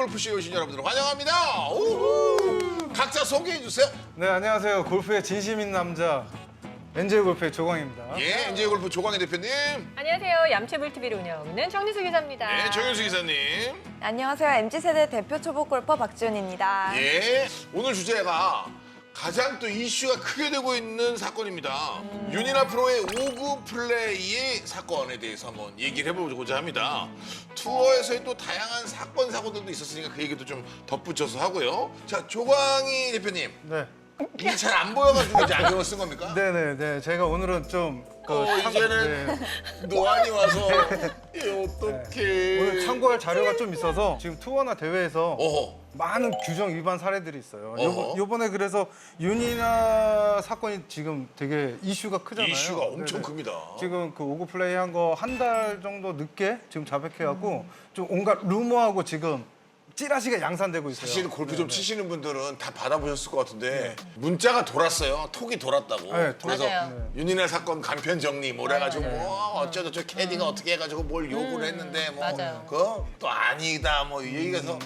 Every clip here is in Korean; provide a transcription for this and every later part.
골프쇼에 오신 여러분들 환영합니다. 우후. 각자 소개해 주세요. 네, 안녕하세요. 골프의 진심인 남자 NJ 골프의 조광입니다. 예, NJ 골프 조광희 대표님. 안녕하세요. 얌체불 TV를 운영하고 있는 정리수 기자입니다. 네, 정현수 기사님. 안녕하세요. MZ세대 대표 초보 골퍼 박지훈입니다. 예, 오늘 주제가 가장 또 이슈가 크게 되고 있는 사건입니다. 윤이나 프로의 5구 플레이의 사건에 대해서 한번 얘기를 해보고자 합니다. 투어에서의 또 다양한 사건들도 있었으니까 그 얘기도 좀 덧붙여서 하고요. 자, 조광희 대표님. 네. 이게 잘 안 보여가지고 이제 안경을 쓴 겁니까? 네네네. 제가 오늘은 좀 이제는 노안이 와서 어떡해. 오늘 참고할 자료가 좀 있어서 지금 투어나 대회에서 어허. 많은 규정 위반 사례들이 있어요. 어허. 요번에 그래서 윤이나 사건이 지금 되게 이슈가 크잖아요. 이슈가 엄청 네네. 큽니다. 지금 그 오구 플레이 한 거 한 달 정도 늦게 지금 자백해갖고 좀 온갖 루머하고 지금 찌라시가 양산되고 있어요. 사실 골프 좀 네네. 치시는 분들은 다 받아보셨을 것 같은데 문자가 돌았어요. 톡이 돌았다고. 네, 그래서 맞아요. 윤이나 사건 간편 정리 뭐래 가지고 맞아요. 뭐 어쩌저쩌 캐디가 어떻게 해가지고 뭘 요구를 했는데 뭐 맞아요. 그거 또 아니다 뭐 이 얘기가서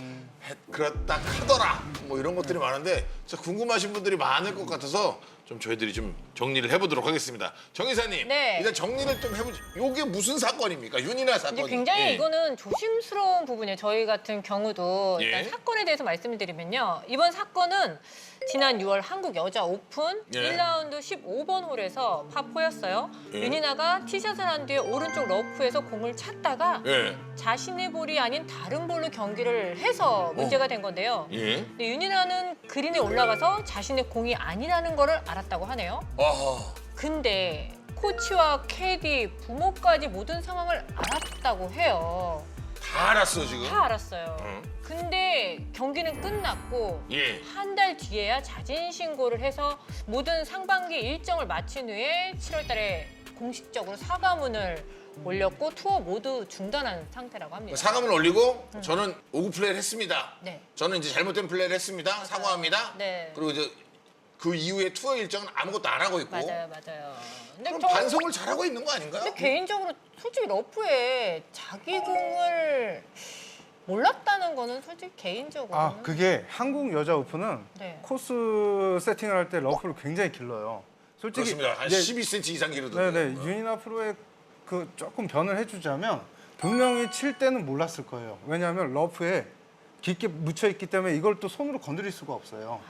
그렇다 하더라 뭐 이런 것들이 많은데 진짜 궁금하신 분들이 많을 것 같아서 좀 저희들이 좀 정리를 해보도록 하겠습니다. 정 이사님, 네. 일단 정리를 좀 해보죠. 이게 무슨 사건입니까? 윤이나 이제 사건이. 굉장히 예. 이거는 조심스러운 부분이에요. 저희 같은 경우도 일단 예. 사건에 대해서 말씀을 드리면요. 이번 사건은 지난 6월 한국 여자 오픈 예. 1라운드 15번 홀에서 파4였어요. 예. 윤이나가 티샷을 한 뒤에 오른쪽 러프에서 공을 찾다가 예. 자신의 볼이 아닌 다른 볼로 경기를 해서 문제가 된 건데요. 예. 근데 윤이나는 그린에 올라가서 자신의 공이 아니라는 거를 알았다고 하네요. 아하. 근데 코치와 캐디, 부모까지 모든 상황을 알았다고 해요. 다 알았어 지금. 다 알았어요. 응. 근데 경기는 끝났고 예. 한 달 뒤에야 자진 신고를 해서 모든 상반기 일정을 마친 후에 7월 달에 공식적으로 사과문을 올렸고 투어 모두 중단한 상태라고 합니다. 사과문 올리고 저는 오구 플레이를 했습니다. 네. 저는 이제 잘못된 플레이를 했습니다. 사과합니다. 네. 그리고 이제 그 이후에 투어 일정은 아무것도 안 하고 있고. 맞아요, 맞아요. 근데 그럼 저- 반성을 잘하고 있는 거 아닌가요? 근데 개인적으로 솔직히 러프에 자기 공을 몰랐다는 거는 솔직히 개인적으로 아, 그게 한국 여자 오픈은 네. 코스 세팅을 할 때 러프를 굉장히 길러요. 솔직히 그렇습니다. 한 이제 12cm 이상 기르던데. 네네 윤이나 프로의 그 조금 변을 해주자면 분명히 칠 때는 몰랐을 거예요. 왜냐하면 러프에 깊게 묻혀 있기 때문에 이걸 또 손으로 건드릴 수가 없어요.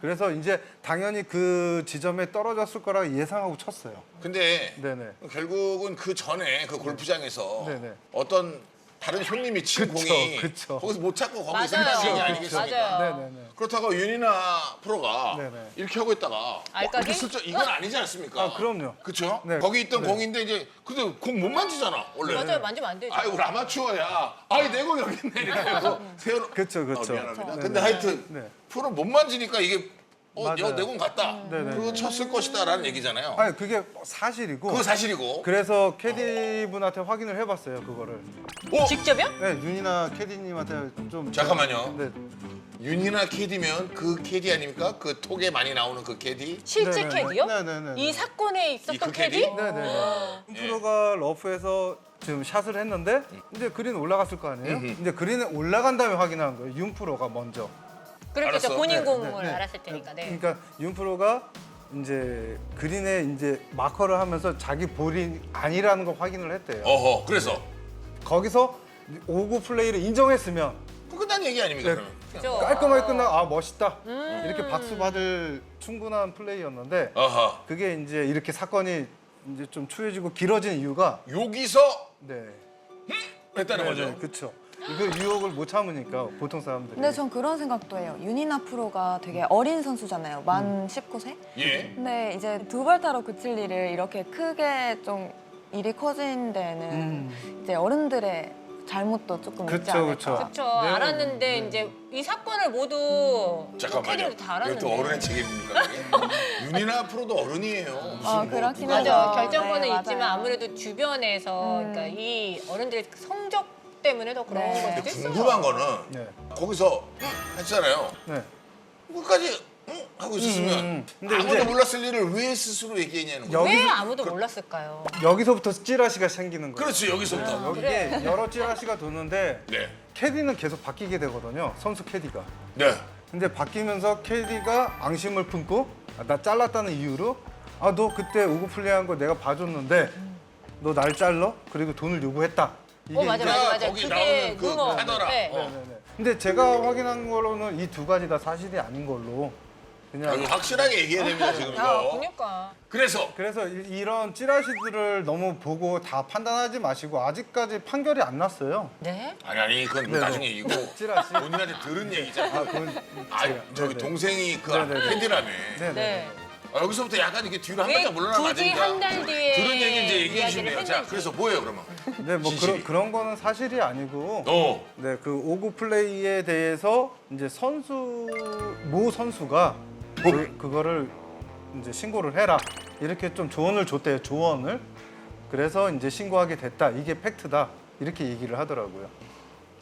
그래서 이제 당연히 그 지점에 떨어졌을 거라 예상하고 쳤어요. 근데 네네. 결국은 그 전에 그 골프장에서 네네. 어떤 다른 손님이 친 그쵸, 공이 그쵸. 거기서 못 찾고 거기 맞아요. 생각이 아니겠습니까? 맞아요. 네네네. 그렇다고 윤이나 프로가 네네. 이렇게 하고 있다가 알까기? 이렇게 슬쩍 이건 아니지 않습니까? 아, 그럼요. 그렇죠? 네. 거기 있던 네. 공인데 이제 근데 공 못 만지잖아 원래. 맞아요, 만지면 안 되죠. 아이고 아마추어야. 아이 내 공 여기 있네 이렇게 하고 세워. 그쵸, 그쵸. 미안합니다. 그쵸. 근데 네네. 하여튼 네. 프로는 못 만지니까 이게 맞아요. 내 공 같다. 네네. 그거 쳤을 것이다라는 얘기잖아요. 아니 그게 사실이고. 그거 사실이고. 그래서 캐디 분한테 확인을 해봤어요 그거를. 어? 직접이요? 네 윤이나 캐디님한테 좀. 잠깐만요. 네. 윤이나 캐디면 그 캐디 아닙니까? 그 톡에 많이 나오는 그 캐디? 실제 네네네. 캐디요? 네네네. 이 사건에 있었던 그 캐디? 캐디? 네네네. 프로가 러프에서 지금 샷을 했는데 이제 그린 올라갔을 거 아니에요? 이제 그린에 올라간 다음에 확인하는 거예요. 윤 프로가 먼저. 그렇겠죠. 알았어. 본인 네, 공을 네, 네. 알았을 테니까. 네. 그러니까 윤 프로가 이제 그린에 이제 마커를 하면서 자기 볼이 아니라는 걸 확인을 했대요. 어허. 그래서 거기서 오구 플레이를 인정했으면 그 끝난 얘기 아닙니까? 네. 그러면? 그죠? 깔끔하게 끝나 아 멋있다 이렇게 박수 받을 충분한 플레이였는데 어허. 그게 이제 이렇게 사건이 이제 좀 추해지고 길어진 이유가 여기서 네. 했다는 거죠. 네, 그렇죠. 이거 유혹을 못 참으니까 보통 사람들이. 근데 전 그런 생각도 해요. 윤이나 프로가 되게 어린 선수잖아요. 만 19세? 예. 근데 이제 두 발 타러 그칠 일을 이렇게 크게 좀 일이 커진 데는 이제 어른들의 잘못도 조금 있지 그쵸, 않을까. 그쵸. 그렇죠. 네. 알았는데 이제 이 사건을 모두 잠깐만요. 캐디도 다 이것도 알았는데. 어른의 책임입니까? 그게? 윤이나 프로도 어른이에요. 무슨 아, 뭐 그렇긴 누가- 하죠. 맞아. 결정권은 네, 있지만 맞아요. 아무래도 주변에서 그러니까 이 어른들의 성적 때문에 더 그런 네. 것도 있어요. 궁금한 거는 네. 거기서 했잖아요. 네. 끝까지 하고 있었으면 근데 아무도 이제- 몰랐을 일을 왜 스스로 얘기했냐는 거예요. 왜 아무도 몰랐을까요? 여기서부터 찌라시가 생기는 거예요. 그렇지 여기서부터. 여기에 여러 찌라시가 도는데 네. 캐디는 계속 바뀌게 되거든요. 선수 캐디가. 네. 근데 바뀌면서 캐디가 앙심을 품고 나 잘랐다는 이유로 너 그때 오구 플레이한 거 내가 봐줬는데 너 날 잘러? 그리고 돈을 요구했다. 이게 맞아 이제- 맞아. 거기 그게 나오는 그 루머. 하더라. 네. 네네네. 근데 제가 확인한 거로는 이 두 가지 다 사실이 아닌 걸로 그냥 이거 확실하게 얘기해야 됩니다 지금 아, 이거. 그러니까. 그래서 이런 찌라시들을 너무 보고 다 판단하지 마시고 아직까지 판결이 안 났어요. 네? 아니 그건 네네. 나중에 얘기고 찌라시. 본인한테 들은 얘기잖아. 그건 저기 네네. 동생이 그 네네네. 캔디라며. 네네. 네. 여기서부터 약간 이렇게 뒤로 한 왜 발짝 물러나면 안 굳이 됩니다. 한 달 뒤에 들은 얘기 이제 얘기해 주시면 이야기를 돼요. 자, 했는지. 그래서 뭐예요 그러면? 네, 뭐 진실이. 그런 거는 사실이 아니고 어. 네, 그 오구 플레이에 대해서 이제 모 선수가 그거를 이제 신고를 해라 이렇게 좀 조언을 줬대요. 조언을. 그래서 이제 신고하게 됐다. 이게 팩트다. 이렇게 얘기를 하더라고요.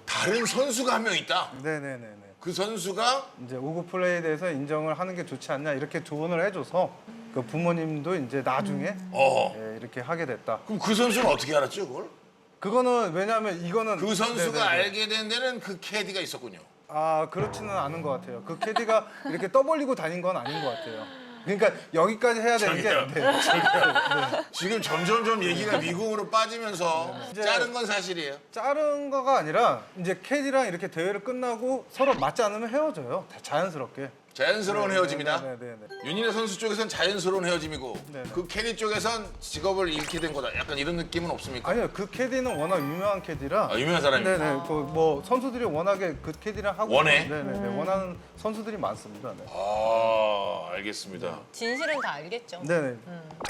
다른 선수가 한 명 있다. 네네네네. 그 선수가 이제 오구 플레이에 대해서 인정을 하는 게 좋지 않냐 이렇게 조언을 해줘서 그 부모님도 이제 나중에 예, 이렇게 하게 됐다. 그럼 그 선수는 어떻게 알았죠 그걸? 그거는 왜냐하면 이거는 그 선수가 네네네. 알게 된 데는 그 캐디가 있었군요. 그렇지는 않은 것 같아요. 그 캐디가 이렇게 떠벌리고 다닌 건 아닌 것 같아요. 그러니까 여기까지 해야 되는 게 저기요. 네. 지금 점점점 얘기가 미궁으로 빠지면서 이제- 자른 건 사실이에요. 자른 거가 아니라 이제 캐디랑 이렇게 대회를 끝나고 서로 맞지 않으면 헤어져요. 다 자연스럽게. 자연스러운 헤어짐이다. 네네네. 윤희네 선수 쪽에선 자연스러운 헤어짐이고 네네. 그 캐디 쪽에선 직업을 잃게 된 거다. 약간 이런 느낌은 없습니까? 아니요, 그 캐디는 워낙 유명한 캐디라. 유명한 사람입니다. 네네. 그 뭐 선수들이 워낙에 그 캐디랑 하고 원해? 네네네. 원하는 선수들이 많습니다. 네. 알겠습니다. 진실은 다 알겠죠. 네네.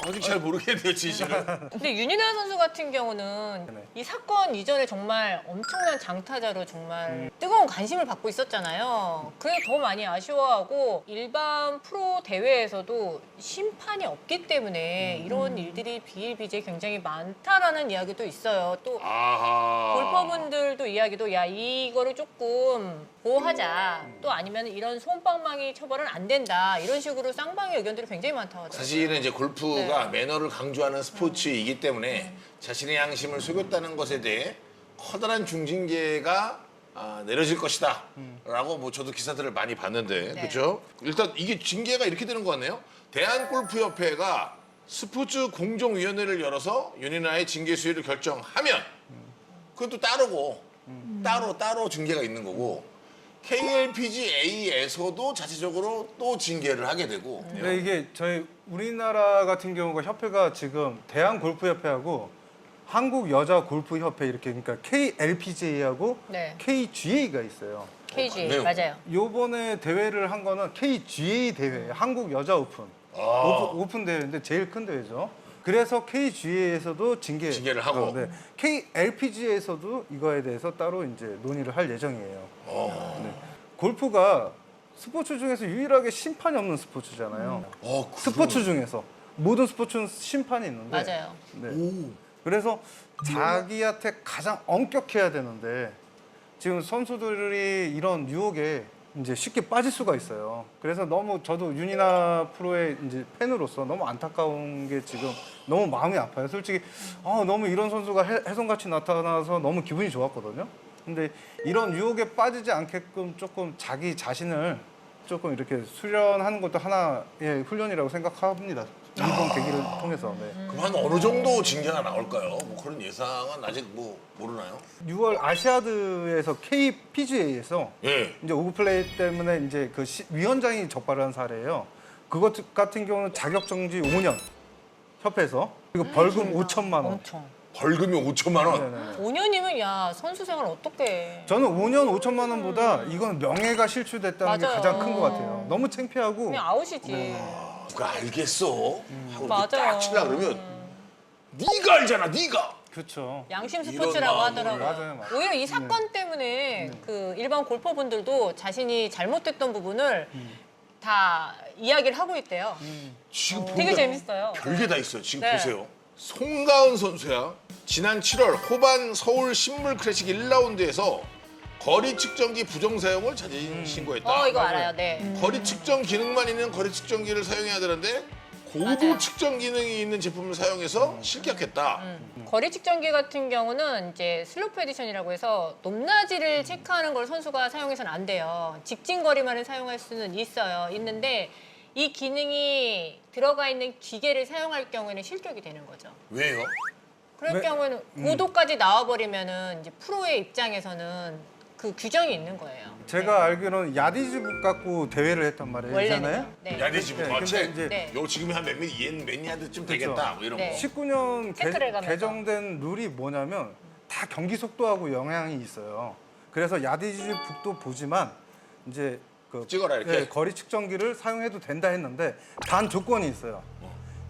아직 잘 모르겠네요, 진실은. 근데 윤희나 선수 같은 경우는 네. 이 사건 이전에 정말 엄청난 장타자로 정말 뜨거운 관심을 받고 있었잖아요. 그게 더 많이 아쉬워하고 일반 프로 대회에서도 심판이 없기 때문에 이런 일들이 비일비재 굉장히 많다라는 이야기도 있어요. 또 아하. 골퍼분들도 이야기도 야 이거를 조금 보호하자. 또 아니면 이런 솜방망이 처벌은 안 된다. 이런 식으로 쌍방의 의견들이 굉장히 많다고 하더라고요. 사실은 이제 골프가 네. 매너를 강조하는 스포츠이기 때문에 자신의 양심을 속였다는 것에 대해 커다란 중징계가 내려질 것이다 라고 뭐 저도 기사들을 많이 봤는데 네. 그렇죠? 일단 이게 징계가 이렇게 되는 것 같네요. 대한골프협회가 스포츠 공정위원회를 열어서 윤희나의 징계 수위를 결정하면 그건 또 따르고 따로 징계가 있는 거고 KLPGA에서도 자체적으로 또 징계를 하게 되고 근데 이게 저희 우리나라 같은 경우가 협회가 지금 대한골프협회하고 한국여자골프협회 이렇게 그러니까 KLPGA하고 네. KGA가 있어요. KG 네. 맞아요. 요번에 대회를 한 거는 KGA 대회예요. 한국 여자 오픈. 오픈 대회인데 제일 큰 대회죠. 그래서 KGA에서도 징계를 하고. 네. KLPGA에서도 이거에 대해서 따로 이제 논의를 할 예정이에요. 네. 골프가 스포츠 중에서 유일하게 심판이 없는 스포츠잖아요. 스포츠 중에서 모든 스포츠는 심판이 있는데 맞아요. 네. 그래서 자기한테 가장 엄격해야 되는데 지금 선수들이 이런 유혹에 이제 쉽게 빠질 수가 있어요. 그래서 너무 저도 윤희나 프로의 이제 팬으로서 너무 안타까운 게 지금 너무 마음이 아파요. 솔직히 너무 이런 선수가 혜성같이 나타나서 너무 기분이 좋았거든요. 근데 이런 유혹에 빠지지 않게끔 조금 자기 자신을 조금 이렇게 수련하는 것도 하나의 훈련이라고 생각합니다. 이번 계기를 통해서. 네. 그럼 한 어느 정도 징계가 나올까요? 뭐 그런 예상은 아직 뭐 모르나요? 6월 아시아드에서 KPGA에서 예. 이제 오브 플레이 때문에 이제 그 위원장이 적발한 사례예요. 그것 같은 경우는 자격 정지 5년 협회에서 그리고 벌금 5천만 원. 엄청. 벌금이 5천만 원. 네네. 5년이면 야 선수 생활 어떻게? 저는 5년 5천만 원보다 이건 명예가 실추됐다는 게 맞아요. 가장 큰 것 같아요. 너무 창피하고 그냥 아웃이지. 그거 알겠어. 하고 맞아요. 이렇게 딱 치려 그러면 네가 알잖아, 네가. 그렇죠. 양심 이런 스포츠라고 마음을- 하더라고요. 맞아요. 오히려 이 사건 때문에 그 일반 골퍼분들도 자신이 잘못됐던 부분을 다 이야기를 하고 있대요. 지금 되게 보니까 재밌어요. 별게 다 있어요. 지금 네. 보세요. 송가은 선수야. 지난 7월 호반 서울 신물 클래식 1라운드에서 거리 측정기 부정 사용을 자진 신고했다. 이거 알아요. 네. 거리 측정 기능만 있는 거리 측정기를 사용해야 되는데 고도 맞아요. 측정 기능이 있는 제품을 사용해서 실격했다. 거리 측정기 같은 경우는 이제 슬로프 에디션이라고 해서 높낮이를 체크하는 걸 선수가 사용해서는 안 돼요. 직진 거리만을 사용할 수는 있는데 이 기능이 들어가 있는 기계를 사용할 경우에는 실격이 되는 거죠. 왜요? 그럴 왜? 경우에는 고도까지 나와버리면은 이제 프로의 입장에서는 그 규정이 있는 거예요. 제가 알기로는 야디즈북 갖고 대회를 했단 말이에요. 원래는. 예전에. 네. 야대지부 네, 거체. 근데 이제 네. 요 지금 한 몇 야드쯤 되겠다. 뭐 이런 네. 거. 19년 체크를 가면서. 개정된 룰이 뭐냐면 다 경기 속도하고 영향이 있어요. 그래서 야디즈북도 보지만 이제 그 찍어라, 이렇게? 거리 측정기를 사용해도 된다 했는데 단 조건이 있어요.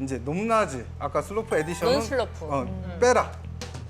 이제 높낮이 아까 슬로프 에디션은 논 슬로프. 빼라.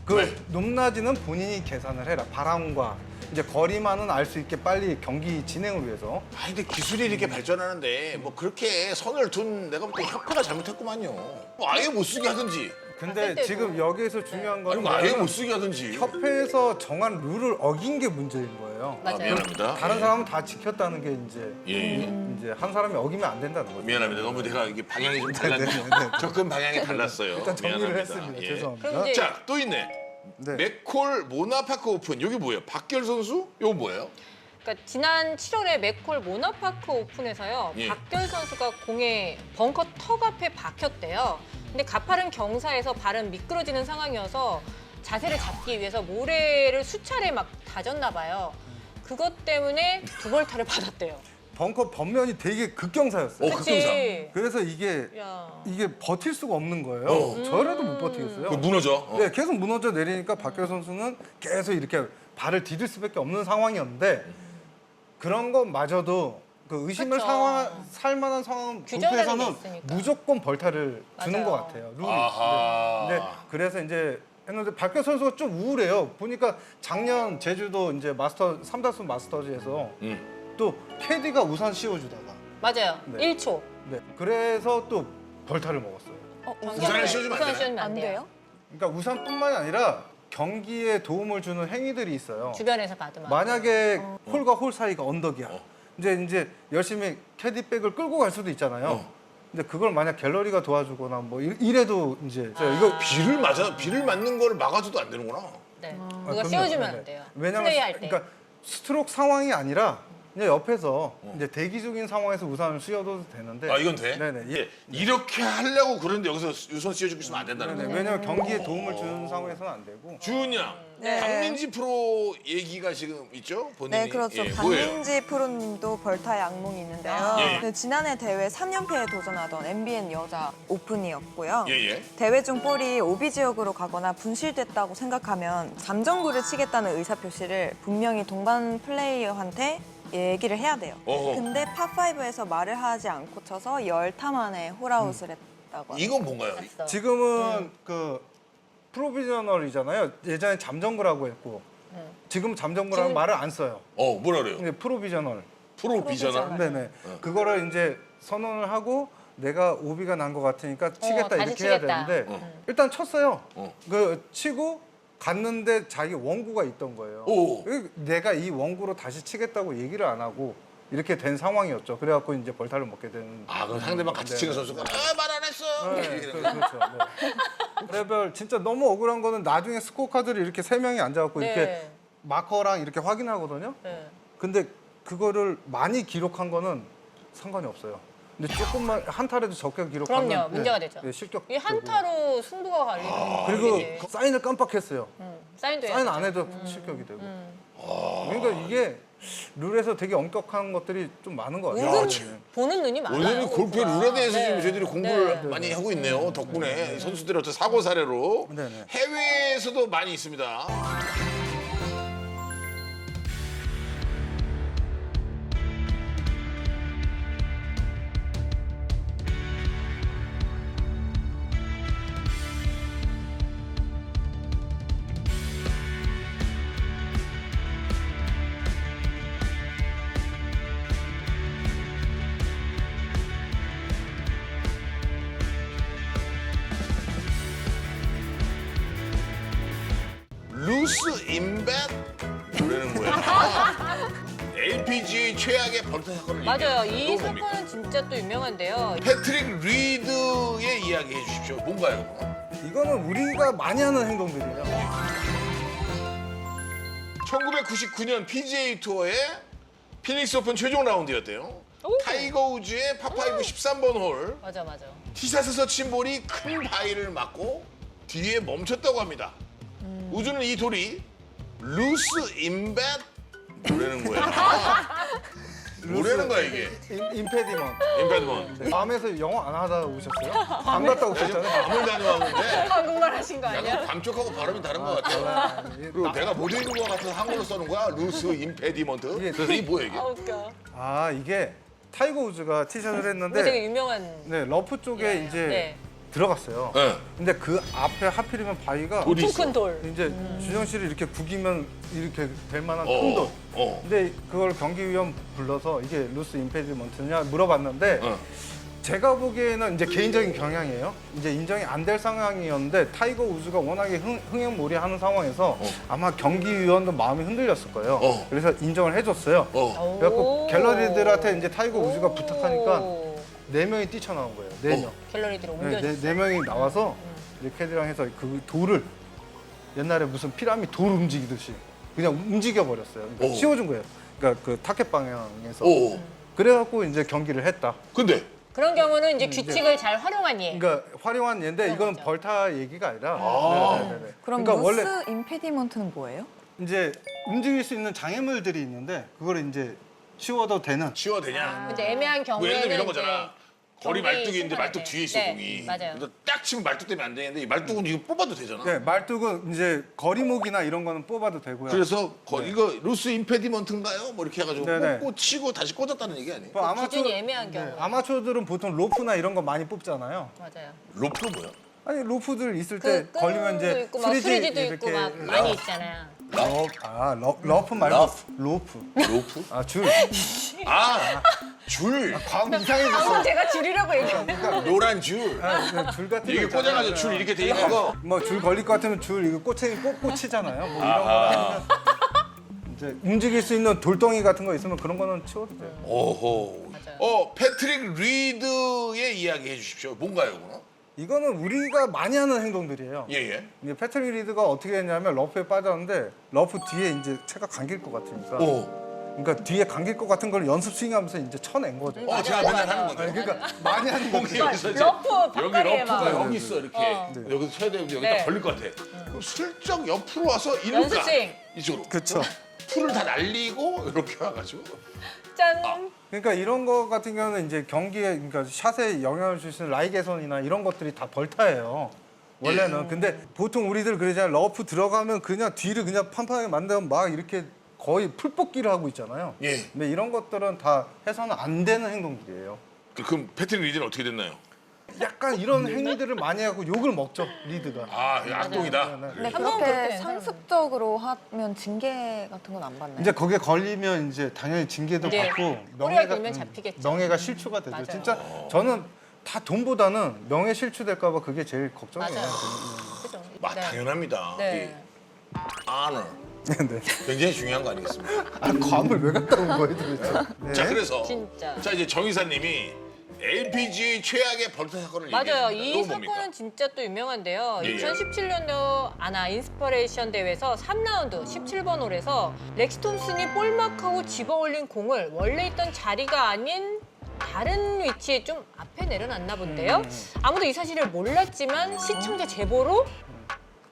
그 왜? 높낮이는 본인이 계산을 해라. 바람과 이제 거리만은 알 수 있게 빨리 경기 진행을 위해서. 아 근데 기술이 이렇게 발전하는데 뭐 그렇게 선을 둔 내가 볼 때 협회가 잘못했구만요. 뭐 아예 못 쓰게 하든지. 근데 쓸 때도. 지금 여기에서 중요한 아니 거는 뭐 아예 뭐냐면 못 쓰게 하든지. 협회에서 정한 룰을 어긴 게 문제인 거예요. 맞아요. 미안합니다. 다른 사람은 다 지켰다는 게 이제 예. 이제 한 사람이 어기면 안 된다는 거죠. 미안합니다. 너무 내가 이게 방향이 좀 달랐네요. 접근 방향이 달랐어요. 일단 정리를 미안합니다. 했습니다. 예. 죄송합니다. 그럼 이제 자, 또 있네. 네. 맥콜 모나파크 오픈. 여기 뭐예요? 박결 선수? 이거 뭐예요? 그러니까 지난 7월에 맥콜 모나파크 오픈에서요. 예. 박결 선수가 공에 벙커 턱 앞에 박혔대요. 근데 가파른 경사에서 발은 미끄러지는 상황이어서 자세를 잡기 위해서 모래를 수차례 막 다졌나 봐요. 그것 때문에 두 벌타를 받았대요. 벙커 번면이 되게 극경사였어요. 그치? 그래서 이게 야. 버틸 수가 없는 거예요. 어. 저래도 못 버티겠어요. 그 무너져. 네, 계속 무너져 내리니까 박결 선수는 계속 이렇게 발을 디딜 수밖에 없는 상황이었는데 그런 것마저도 그 의심을 그쵸. 살 만한 상황 규정이라는 게 불패에서는 있으니까. 무조건 벌타를 주는 맞아요. 것 같아요. 룰이. 아하. 네. 그래서 이제 했는데 박결 선수가 좀 우울해요. 보니까 작년 제주도 이제 삼다수 마스터즈에서 또 캐디가 우산 씌워주다가 맞아요. 네. 1초. 네. 그래서 또 벌타를 먹었어요. 우산을 씌워주면 안 되나? 안 돼요? 그러니까 우산뿐만이 아니라 경기에 도움을 주는 행위들이 있어요. 주변에서 받으면. 만약에 홀과 홀 사이가 언덕이야. 이제 열심히 캐디백을 끌고 갈 수도 있잖아요. 근데 그걸 만약 갤러리가 도와주거나 뭐 이래도 이제 이거 비를 맞는 거를 막아줘도 안 되는구나. 네. 아, 그거 그럼요. 씌워주면 네. 안 돼요. 왜냐면 플레이할 때. 그러니까 스트로크 상황이 아니라 그냥 옆에서 이제 대기 중인 상황에서 우산을 씌워도 되는데. 아 이건 돼? 네네. 예. 이렇게 하려고 그러는데 여기서 우선 씌워주고 있으면 안 된다는 네네. 거예요. 왜냐면 경기에 도움을 주는 상황에서는 안 되고. 주은 양, 네. 박민지 프로 얘기가 지금 있죠? 본인이. 네, 그렇죠. 예, 뭐예요? 박민지 프로님도 벌타의 악몽이 있는데요. 예. 네, 지난해 대회 3연패에 도전하던 MBN 여자 오픈이었고요. 예예. 대회 중 볼이 오비 지역으로 가거나 분실됐다고 생각하면 잠정구를 치겠다는 의사표시를 분명히 동반 플레이어한테 얘기를 해야 돼요. 어허. 근데 파5에서 말을 하지 않고 쳐서 열타 만에 홀아웃을 했다고 합니다. 이건 뭔가요? 봤어. 지금은 그 프로비저널이잖아요. 예전에 잠정구라고 했고 지금 잠정구라는 지금- 말을 안 써요. 뭐라 그래요? 근데 프로비저널. 프로 비전화? 네네. 그거를 이제 선언을 하고 내가 오비가 난 것 같으니까 치겠다 다시 이렇게 해야 치겠다. 되는데 일단 쳤어요. 어. 그 치고 갔는데 자기 원구가 있던 거예요. 오. 내가 이 원구로 다시 치겠다고 얘기를 안 하고 이렇게 된 상황이었죠. 그래갖고 이제 벌타를 먹게 된. 아 그럼 상대방 같이 네. 치는 선수가 말 안 했어. 네, 이렇게 되는 그렇죠. 네. 레벨 진짜 너무 억울한 거는 나중에 스코어 카드를 이렇게 세 명이 앉아갖고 이렇게 네. 마커랑 이렇게 확인하거든요. 네. 근데 그거를 많이 기록한 거는 상관이 없어요. 근데 조금만 한타라도 적게 기록하면 그럼요. 문제가 되죠. 네, 실격. 이 한타로 승부가 갈리는 그리고 거지. 그 사인을 깜빡했어요. 사인도 해야 사인 되죠. 안 해도 실격이 되고. 그러니까 이게 룰에서 되게 엄격한 것들이 좀 많은 것 같아요. 은근 보는 눈이 많아요. 오늘은 골프의 골프가. 룰에 대해서 네. 지금 저희들이 공부를 네. 많이 하고 있네요. 덕분에 선수들의 어떤 사고 사례로 네네. 해외에서도 많이 있습니다. 루스 인벳 노래는 뭐예요? LPGA 최악의 벌타 사건을 맞아요. 얘기해요. 이 또 뭡니까? 사건은 진짜 또 유명한데요. 패트릭 리드의 이야기 해주십시오. 뭔가요? 이거는 우리가 많이 하는 행동들이에요. 1999년 PGA 투어의 피닉스 오픈 최종 라운드였대요. 오. 타이거 우즈의 파5 13번 홀 맞아. 티샷에서 친 볼이 큰 바위를 맞고 뒤에 멈췄다고 합니다. 우즈는 이 돌이 루스 인벳 뭐라는 거야? 뭐라는 거야 이게? 임페디먼. 인벳먼. 밤에서 영어 안 하다 오셨어요? 밤 갔다 오셨잖아요. 밤을 다녀왔는데 한국말 하신 거 아니야? 약간 밤 쪽하고 발음이 다른 것 같아. 그리고 내가 못 읽는 것 같아서 한글로 써는 거야? 루스 임페디먼트? 그래서 이게 뭐야 이게? 아 웃겨. 아 이게 타이거 우즈가 티샷을 이거 되게 했는데 유명한. 네 러프 쪽에 이제 네. 들어갔어요. 네. 근데 그 앞에 하필이면 바위가 돌이 있어. 큰 돌. 이제 준영 씨를 이렇게 구기면 이렇게 될 만한 큰 돌. 근데 그걸 경기위원 불러서 이게 루스 임페디먼트냐 물어봤는데 제가 보기에는 이제 개인적인 경향이에요. 이제 인정이 안 될 상황이었는데 타이거 우즈가 워낙에 흥행몰이하는 상황에서 아마 경기위원도 마음이 흔들렸을 거예요. 그래서 인정을 해줬어요. 그래갖고 갤러리들한테 이제 타이거 우즈가 부탁하니까 오. 4명이 뛰쳐나온 거예요. 4명. 갤러리들을 네, 옮겨줬어. 네 명이 나와서 이제 캐디랑 해서 그 돌을 옛날에 무슨 피라미드 돌 움직이듯이 그냥 움직여 버렸어요. 그러니까 오. 씌워준 거예요. 그러니까 그 타켓 방향에서. 오. 그래갖고 이제 경기를 했다. 근데 그런 경우는 이제 규칙을 잘 활용한 예. 그러니까 활용한 예인데 이건 거죠. 벌타 얘기가 아니라. 네네네. 그럼 그러니까 원래 루스 임페디먼트는 뭐예요? 이제 움직일 수 있는 장애물들이 있는데 그걸 이제 치워도 되는. 치워도 되냐? 근데 애매한 뭐 경우에는 예를 들면 이런 이제 거잖아. 거리 경기 말뚝인데 말뚝 심판한테. 뒤에 있어 네, 공이. 맞아요. 근데 딱 치면 말뚝 때문에 안 되는데 이 말뚝은 이거 뽑아도 되잖아. 네, 말뚝은 이제 거리목이나 이런 거는 뽑아도 되고요. 그래서 이거 루스 임페디먼트인가요? 뭐 이렇게 해가지고 네네. 꽂고 치고 다시 꽂았다는 얘기 아니에요? 뭐 기준이 애매한 경우. 아마추어들은 보통 로프나 이런 거 많이 뽑잖아요. 맞아요. 로프는 뭐야? 아니 로프들 있을 때 그 걸리면 이제 있고 막 프리지도 있고 막 많이 있잖아요. 러프 말고 러프. 로프. 로프? 아 줄. 아, 줄. 광 방금 이상해졌어. 제가 줄이라고 얘기했는데. 노란 줄. 줄 같은 거 이게 있잖아요. 꽂아가지고 줄 이렇게 돼 있는 거. 뭐 줄 걸릴 것 같으면 줄 이거 꼬챙이 꼭 꽂히잖아요. 뭐 이런 거 아니면 이제 움직일 수 있는 돌덩이 같은 거 있으면 그런 거는 치워도 돼요. 오호. 맞아요. 패트릭 리드의 이야기 해주십시오. 뭔가요, 그거? 이거는 우리가 많이 하는 행동들이에요. 예. 이게 패트릭 리드가 어떻게 했냐면 러프에 빠졌는데 러프 뒤에 이제 채가 감길 것 같으니까. 그러니까 뒤에 감길 것 같은 걸 연습 스윙하면서 이제 쳐낸 거죠. 맞아요, 제가 맨날 맞아요. 하는 건데. 그러니까 많이 하는 공이 거죠. 여기서 이제 러프 여기 바깥에 막. 러프가 여기 있어 이렇게. 여기서 쳐야 되는데 여기 네. 딱 걸릴 것 같아. 그럼 슬쩍 옆으로 와서 이럴까? 연습 스윙. 이쪽으로. 그렇죠. 풀을 다 날리고 이렇게 와가지고. 짠. 그러니까 이런 거 같은 경우는 이제 경기에 그러니까 샷에 영향을 줄 수 있는 라이 개선이나 이런 것들이 다 벌타예요. 원래는. 근데 보통 우리들 그러잖아요. 러프 들어가면 그냥 뒤를 그냥 판판하게 만들면 막 이렇게 거의 풀뽑기를 하고 있잖아요. 예. 근데 이런 것들은 다 해서는 안 되는 행동들이에요. 그럼 패트릭 리드는 어떻게 됐나요? 약간 이런 행위들을 많이 하고 욕을 먹죠, 리드가. 아, 이거 악동이다. 네, 네. 근데 한번 그렇게 그렇게 된 상습적으로 하면 징계 같은 건 안 받나요? 이제 거기에 걸리면 이제 당연히 징계도 네. 받고 꼬리가 길면 잡히겠죠. 명예가 실추가 되죠. 맞아요. 진짜 저는 다 돈보다는 명예 실추될까 봐 그게 제일 걱정이에요. 맞아요. 그죠. 당연합니다. 네. honor. 네. 굉장히 중요한 거 아니겠습니까? 아, 괌을 왜 갔다 온 거예요, 도대체? 네. 자, 그래서 진짜. 자 이제 정 이사님이 LPGA 최악의 벌타 사건을 맞아요. 얘기했습니다. 이 이거 사건은 뭡니까? 진짜 또 유명한데요. 예, 예. 2017년도 아나 인스퍼레이션 대회에서 3라운드 17번 홀에서 렉스 톰슨이 볼마크하고 집어올린 공을 원래 있던 자리가 아닌 다른 위치에 좀 앞에 내려놨나 본데요. 아무도 이 사실을 몰랐지만 시청자 제보로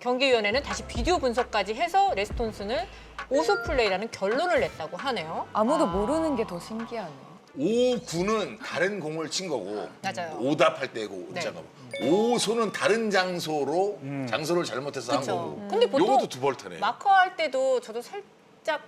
경기위원회는 다시 비디오 분석까지 해서 렉스 톰슨을 오소 플레이라는 결론을 냈다고 하네요. 아무도 모르는 게 더 신기하네요. 5구는 다른 공을 친 거고 맞아요. 오답할 때고 네. 오자가 5소는 다른 장소로 장소를 잘못해서 한 그쵸. 거고. 근데 보통 요것도 두 벌타네. 마커 할 때도 저도 살짝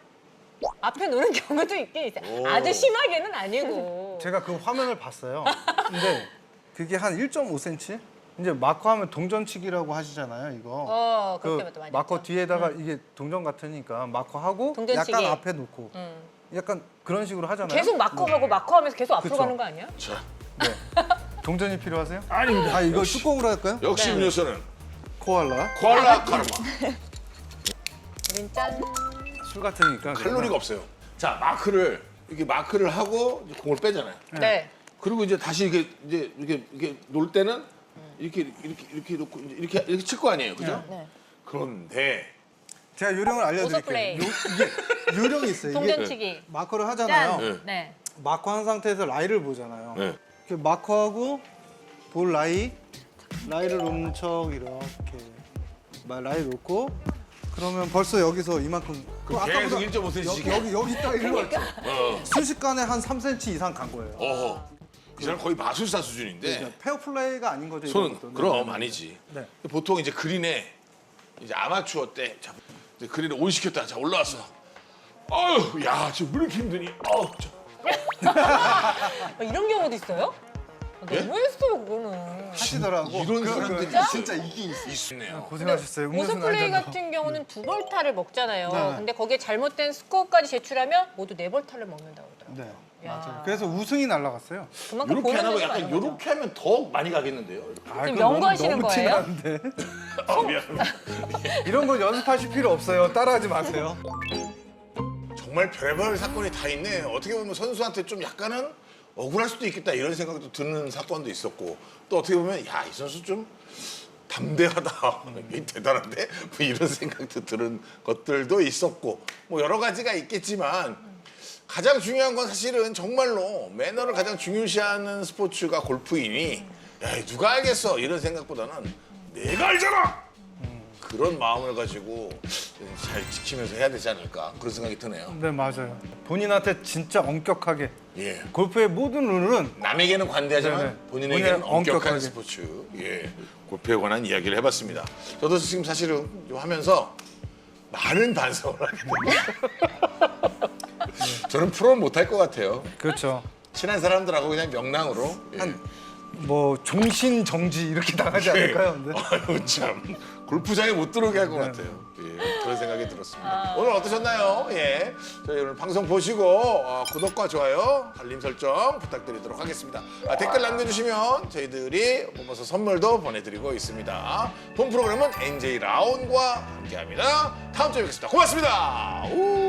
앞에 노는 경우도 있긴 있어요. 오. 아주 심하게는 아니고. 제가 그 화면을 봤어요. 근데 그게 한 1.5cm? 이제 마커 하면 동전치기라고 하시잖아요, 이거. 그렇게 봐도 많이 마커 했죠. 뒤에다가 이게 동전 같으니까 마커 하고 동전치기. 약간 앞에 놓고 음. 약간 그런 식으로 하잖아요. 계속 마커하고 마커하면서 계속 앞으로 그쵸. 가는 거 아니야? 자, 네. 동전이 필요하세요? 아닙니다. 아, 이거 뚜껑으로 할까요? 역시 네. 음료수는 코알라. 코알라 카르마. 우린 짠. 술 같으니까. 칼로리가 없어요. 자, 마크를 하고 이제 공을 빼잖아요. 네. 그리고 이제 다시 이렇게 놓을 때는 이렇게 놓고 이렇게 칠 거 아니에요, 그죠? 네. 그런데 제가 요령을 알려드릴게요. 플레이. 이게 요령이 있어요. 이게 동전치기. 마커를 하잖아요. 짠. 네. 마커 한 상태에서 라이를 보잖아요. 네. 이렇게 마커하고 볼 라이를 놓는 척 이렇게 라이 놓고 그러면 벌써 여기서 이만큼 계속 1.5cm 여기 딱 일로 왔죠. 어. 순식간에 한 3cm 이상 간 거예요. 어허. 이 사람 거의 마술사 수준인데 그러니까 페어 플레이가 아닌 거죠. 손은 이런 것도. 그럼 네. 아니지. 네. 보통 이제 그린에 이제 아마추어 때 자, 이제 그린에 온 시켰다. 자 올라왔어. 아유, 야 지금 왜 이렇게 힘드니? 이런 경우도 있어요? 예? 너무했어요, 그거는. 하시더라고. 이런 사람들이 진짜 이긴 있어. 있네요. 고생하셨어요. 음료수 오스 플레이 한잔 같은 경우는 2벌타를 먹잖아요. 네. 근데 거기에 잘못된 스코어까지 제출하면 모두 4벌타를 먹는다고 하더라고요. 네, 야. 맞아요. 그래서 우승이 날아갔어요. 그만큼 이렇게 안 하고 보는 약간 데가 많은 거죠. 이렇게 하면 더 많이 가겠는데요. 아, 지금 그건 너무- 연구하시는 너무 거예요? 티나는데. 미안. 이런 거 연습하실 필요 없어요. 따라하지 마세요. 정말 별의별 사건이 다 있네. 어떻게 보면 선수한테 좀 약간은 억울할 수도 있겠다 이런 생각도 드는 사건도 있었고 또 어떻게 보면 야, 이 선수 좀 담대하다. 이 대단한데? 뭐 이런 생각도 드는 것들도 있었고 뭐 여러 가지가 있겠지만 가장 중요한 건 사실은 정말로 매너를 가장 중요시하는 스포츠가 골프이니 야, 누가 알겠어 이런 생각보다는 내가 알잖아. 그런 마음을 가지고 잘 지키면서 해야 되지 않을까 그런 생각이 드네요. 네, 맞아요. 본인한테 진짜 엄격하게. 예. 골프의 모든 룰은 남에게는 관대하지만 네네. 본인에게는 본인은 엄격한 엄격하게. 스포츠. 예. 골프에 관한 이야기를 해봤습니다. 저도 지금 사실은 좀 하면서 많은 반성을 하게 됩니다. 저는 프로는 못할 것 같아요. 그렇죠. 친한 사람들하고 그냥 명랑으로. 예. 뭐 종신 정지 이렇게 당하지 않을까요? 근데? 아유 참 골프장에 못 들어오게 할 것 네. 같아요. 예, 그런 생각이 들었습니다. 오늘 어떠셨나요? 예, 저희 오늘 방송 보시고 구독과 좋아요, 알림 설정 부탁드리도록 하겠습니다. 댓글 남겨주시면 저희들이 뽑아서 선물도 보내드리고 있습니다. 본 프로그램은 NJ 라온과 함께합니다. 다음 주에 뵙겠습니다. 고맙습니다. 우!